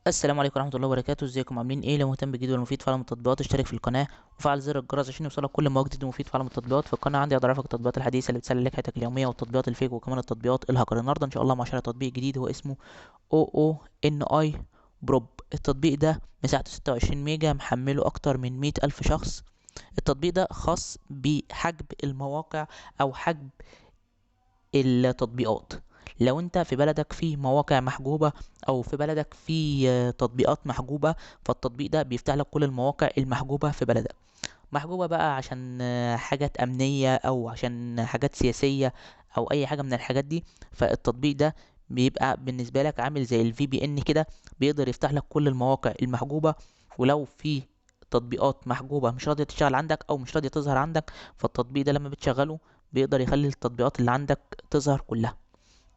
السلام عليكم ورحمة الله وبركاته. ازيكم عاملين ايه؟ لو مهتم بالجديد والمفيد في عالم التطبيقات اشترك في القناة وفعل زر الجرس عشان يوصلك كل ما هو جديد ومفيد في عالم التطبيقات. في القناة عندي اضعافك التطبيقات الحديثة اللي بتسهل لك حياتك اليومية والتطبيقات الفيك وكمان التطبيقات الهاكر. النهارده ان شاء الله مع شرح تطبيق جديد هو اسمه OONI بروب. التطبيق ده مساحته 26 ميجا، محمله اكتر من 100 الف شخص. التطبيق ده خاص بحجب المواقع او حجب التطبيقات. لو انت في بلدك في مواقع محجوبة او في بلدك في تطبيقات محجوبة، فالتطبيق ده بيفتح لك كل المواقع المحجوبة في بلدك. محجوبة بقى عشان حاجات امنية او عشان حاجات سياسية او اي حاجة من الحاجات دي. فالتطبيق ده بيبقى بالنسبة لك عامل زي الفي بي ان كده، بيقدر يفتح لك كل المواقع المحجوبة. ولو في تطبيقات محجوبة مش راضية تشتغل عندك او مش راضية تظهر عندك، فالتطبيق ده لما بتشغله بيقدر يخلي التطبيقات اللي عندك تظهر كلها.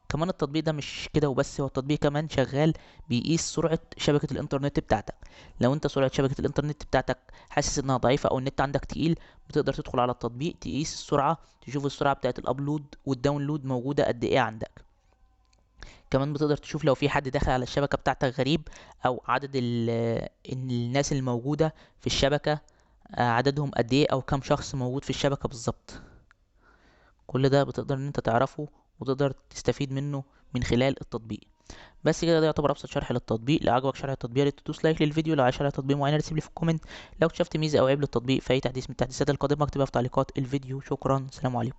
كمان التطبيق ده مش كده وبس، هو التطبيق كمان شغال بيقيس سرعة شبكة الإنترنت بتاعتك. لو أنت سرعة شبكة الإنترنت بتاعتك حاسس إنها ضعيفة أو النت عندك تقيل، بتقدر تدخل على التطبيق تقيس السرعة، تشوف السرعة بتاعت الأبلود والداونلود موجودة قد إيه عندك. كمان بتقدر تشوف لو في حد داخل على الشبكة بتاعتك غريب، أو عدد الناس الموجودة في الشبكة، عددهم قد إيه أو كام شخص موجود في الشبكة بالظبط. كل ده بتقدر ان انت تعرفه وتقدر تستفيد منه من خلال التطبيق. بس كده، ده يعتبر ابسط شرح للتطبيق. لو عجبك شرح التطبيق يا ريت تدوس لايك للفيديو. لو عايز شرح تطبيق معين رسيب لي في الكومنت. لو اكتشفت ميزه او عيب للتطبيق في اي تحديث من التحديثات القادمه اكتبها في تعليقات الفيديو. شكرا، سلام عليكم.